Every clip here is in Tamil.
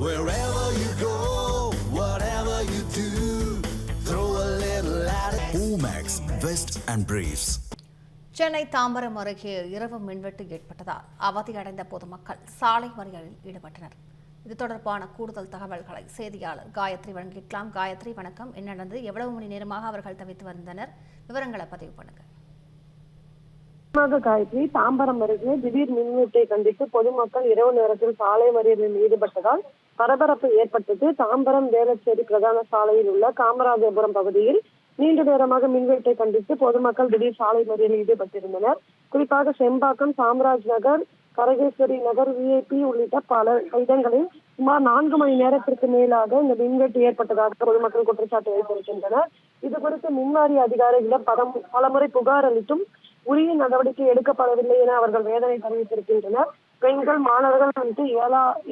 Wherever you go, whatever you do, throw a little at it. Omax, Vest and Briefs. Chennai Tambaram அருகே இரவு மின்வெட்டு ஏற்பட்டதால் அவதியடைந்த பொதுமக்கள் சாலை மறியலில் ஈடுபட்டனர். இது தொடர்பான கூடுதல் தகவல்களை செய்தியாளர் காயத்ரி வழங்கிக்கலாம். காயத்ரி, வணக்கம். என்ன நடந்தது? எவ்வளவு மணி நேரமாக அவர்கள் தவித்து வந்தனர்? விவரங்களை பதிவு பண்ணுங்க. காயத்ரி, தாம்பரம் அருகே திடீர் மின்வெட்டை கண்டித்து பொதுமக்கள் இரவு நேரத்தில் சாலை மறியலில் ஈடுபட்டதால் பரபரப்பு ஏற்பட்டது. தாம்பரம் வேளச்சேரி பிரதான சாலையில் உள்ள காமராஜபுரம் பகுதியில் நீண்ட நேரமாக மின்வெட்டை கண்டித்து பொதுமக்கள் திடீர் சாலை மறியலில் ஈடுபட்டிருந்தனர். குறிப்பாக செம்பாக்கம், சாம்ராஜ் நகர், கரகேஸ்வரி நகர், விஐபி உள்ளிட்ட பல இடங்களில் சுமார் 4 மணி நேரத்திற்கு மேலாக இந்த மின்வெட்டு ஏற்பட்டதாக பொதுமக்கள் குற்றச்சாட்டு வைத்திருக்கின்றனர். இது குறித்து மின்வாரிய அதிகாரிகளிடம் பலமுறை புகார் அளித்தும் உரிய நடவடிக்கை எடுக்கப்படவில்லை என அவர்கள் வேதனை தெரிவித்திருக்கின்றனர். பெண்கள், மாணவர்கள் உள்ளிட்ட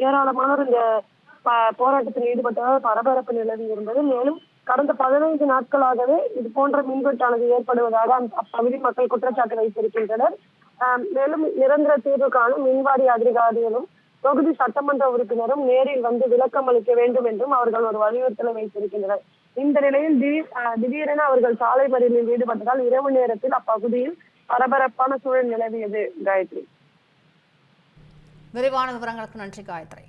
ஏராளமானோர் இந்த போராட்டத்தில் ஈடுபட்டதால் பரபரப்பு நிலவி இருந்தது. மேலும் கடந்த 15 நாட்களாகவே இது போன்ற மின்வெட்டானது ஏற்படுவதாக அப்பகுதி மக்கள் குற்றச்சாட்டு வைத்திருக்கின்றனர். மேலும் நிரந்தர தீர்வு காணும் மின்வாரிய அதிகாரிகளும் தொகுதி சட்டமன்ற உறுப்பினரும் நேரில் வந்து விளக்கம் அளிக்க வேண்டும் என்றும் அவர்கள் ஒரு வலியுறுத்தலை வைத்திருக்கின்றனர். இந்த நிலையில் திடீரென அவர்கள் சாலை மறியலில் ஈடுபட்டதால் இரவு நேரத்தில் அப்பகுதியில் பரபரப்பான சூழல் நிலவியது. காயத்ரி, விரிவான விவரங்களுக்கு நன்றி காயத்ரி.